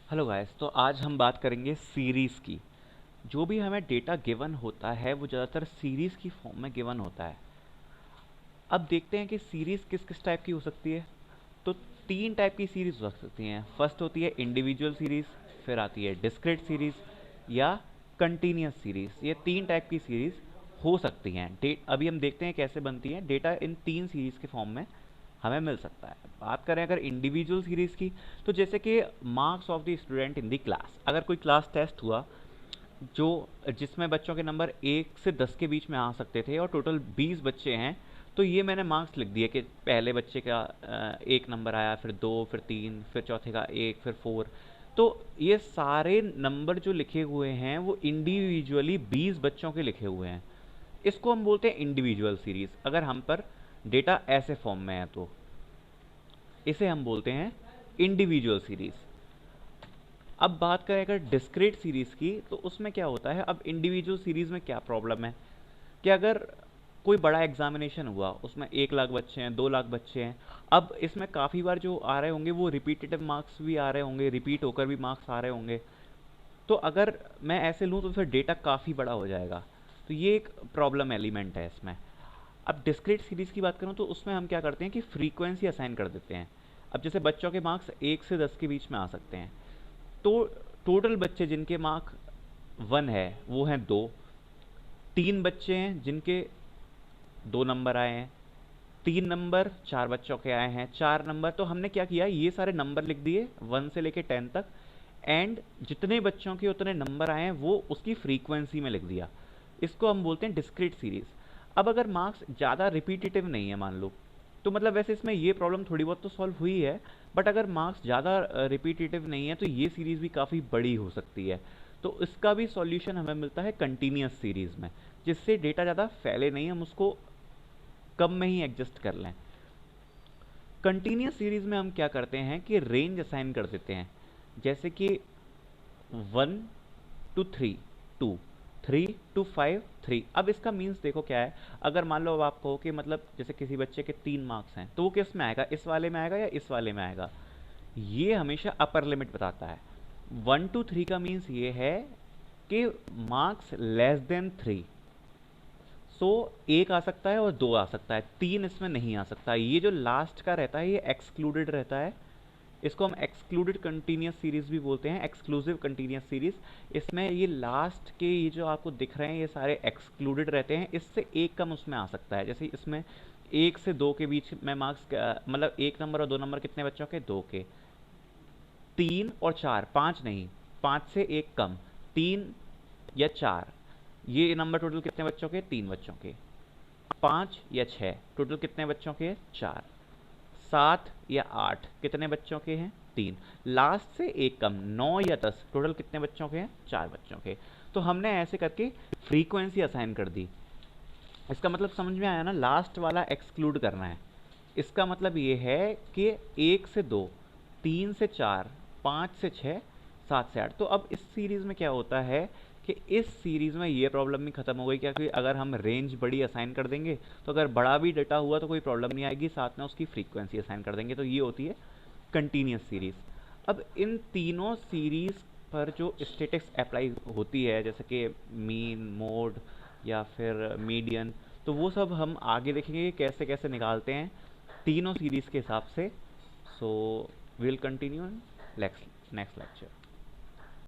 Hello guys, तो आज हम बात करेंगे सीरीज़ की। जो भी हमें डेटा गिवन होता है वो ज़्यादातर सीरीज़ की फॉर्म में गिवन होता है। अब देखते हैं कि सीरीज़ किस किस टाइप की हो सकती है। तो तीन टाइप की सीरीज़ हो सकती हैं। फर्स्ट होती है इंडिविजुअल सीरीज़, फिर आती है डिस्क्रीट सीरीज़ या कंटिन्यूस सीरीज़। ये तीन टाइप की सीरीज़ हो सकती हैं। अभी हम देखते हैं कैसे बनती है। डेटा इन तीन सीरीज़ के फॉर्म में हमें मिल सकता है। बात करें अगर इंडिविजुअल सीरीज़ की, तो जैसे कि marks of the student in the class. अगर कोई क्लास टेस्ट हुआ जो जिसमें बच्चों के नंबर 1 से 10 के बीच में आ सकते थे और टोटल 20 बच्चे हैं, तो ये मैंने मार्क्स लिख दिए कि पहले बच्चे का 1 नंबर आया, फिर 2, फिर 3, फिर चौथे का 1, फिर 4। तो ये सारे नंबर जो लिखे हुए हैं वो इंडिविजुअली 20 बच्चों के लिखे हुए हैं। इसको हम बोलते हैं इंडिविजुअल सीरीज। अगर हम पर डेटा ऐसे फॉर्म में है तो इसे हम बोलते हैं इंडिविजुअल सीरीज। अब बात करें अगर डिस्क्रीट सीरीज की, तो उसमें क्या होता है। अब इंडिविजुअल सीरीज में क्या प्रॉब्लम है कि अगर कोई बड़ा एग्जामिनेशन हुआ, उसमें 1 लाख बच्चे हैं, 2 लाख बच्चे हैं। अब इसमें काफ़ी बार जो आ रहे होंगे वो रिपीटेटिव मार्क्स भी आ रहे होंगे, रिपीट होकर भी मार्क्स आ रहे होंगे। तो अगर मैं ऐसे लूँ तो फिर डेटा काफ़ी बड़ा हो जाएगा। तो ये एक प्रॉब्लम एलिमेंट है इसमें। अब डिस्क्रीट सीरीज़ की बात करूँ तो उसमें हम क्या करते हैं कि फ्रीक्वेंसी असाइन कर देते हैं। अब जैसे बच्चों के मार्क्स 1 से 10 के बीच में आ सकते हैं, तो टोटल बच्चे जिनके मार्क 1 है वो हैं 2। 3 बच्चे हैं जिनके 2 नंबर आए हैं। 3 नंबर 4 बच्चों के आए हैं। 4 नंबर, तो हमने क्या किया, ये सारे नंबर लिख दिए 1 से लेके 10 तक। एंड जितने बच्चों के उतने नंबर आए हैं वो उसकी फ्रीक्वेंसी में लिख दिया। इसको हम बोलते हैं डिस्क्रीट सीरीज। अब अगर मार्क्स ज़्यादा रिपीटेटिव नहीं है मान लो, तो मतलब वैसे इसमें ये प्रॉब्लम थोड़ी बहुत तो सॉल्व हुई है। बट अगर मार्क्स ज़्यादा रिपीटेटिव नहीं है तो ये सीरीज़ भी काफ़ी बड़ी हो सकती है। तो इसका भी सॉल्यूशन हमें मिलता है कंटिन्यूस सीरीज़ में, जिससे डेटा ज़्यादा फैले नहीं, हम उसको कम में ही एडजस्ट कर लें। कंटिन्यूस सीरीज में हम क्या करते हैं कि रेंज असाइन कर देते हैं। जैसे कि 1 to 3, 2, 3 to 5, 3। अब इसका मीन्स देखो क्या है। अगर मान लो अब आप कहो कि मतलब जैसे किसी बच्चे के 3 मार्क्स हैं, तो वो किस में आएगा, इस वाले में आएगा या इस वाले में आएगा। ये हमेशा अपर लिमिट बताता है। 1 to 3 का मीन्स ये है कि मार्क्स लेस देन 3। सो एक आ सकता है और 2 आ सकता है, 3 इसमें नहीं आ सकता। ये जो लास्ट का रहता है ये एक्सक्लूडेड रहता है। इसको हम एक्सक्लूडेड कंटिन्यूस सीरीज भी बोलते हैं, एक्सक्लूसिव कंटिन्यूस सीरीज। इसमें ये लास्ट के ये जो आपको दिख रहे हैं ये सारे एक्सक्लूडेड रहते हैं। इससे एक कम उसमें आ सकता है। जैसे इसमें 1 से 2 के बीच में मार्क्स, मतलब 1 नंबर और 2 नंबर कितने बच्चों के, 2 के। 3 और 4, 5 नहीं, 5 से 1 कम, 3 या 4। ये नंबर टोटल कितने बच्चों के, 3 बच्चों के। 5 या 6 टोटल कितने बच्चों के, 4। 7 या 8 कितने बच्चों के हैं, 3। लास्ट से 1 कम, 9 या 10 टोटल कितने बच्चों के हैं, 4 बच्चों के। तो हमने ऐसे करके फ्रीक्वेंसी असाइन कर दी। इसका मतलब समझ में आया ना, लास्ट वाला एक्सक्लूड करना है। इसका मतलब ये है कि 1 से 2, 3 से 4, 5 से 6, 7 से 8। तो अब इस सीरीज़ में क्या होता है कि इस सीरीज़ में ये प्रॉब्लम भी खत्म हो गई, क्योंकि अगर हम रेंज बड़ी असाइन कर देंगे तो अगर बड़ा भी डेटा हुआ तो कोई प्रॉब्लम नहीं आएगी, साथ में उसकी फ्रीक्वेंसी असाइन कर देंगे। तो ये होती है कंटिन्यूस सीरीज़। अब इन तीनों सीरीज़ पर जो स्टेटिक्स अप्लाई होती है, जैसे कि मीन, मोड या फिर मीडियन, तो वो सब हम आगे देखेंगे कि कैसे कैसे निकालते हैं तीनों सीरीज़ के हिसाब से। So will continue in next lecture.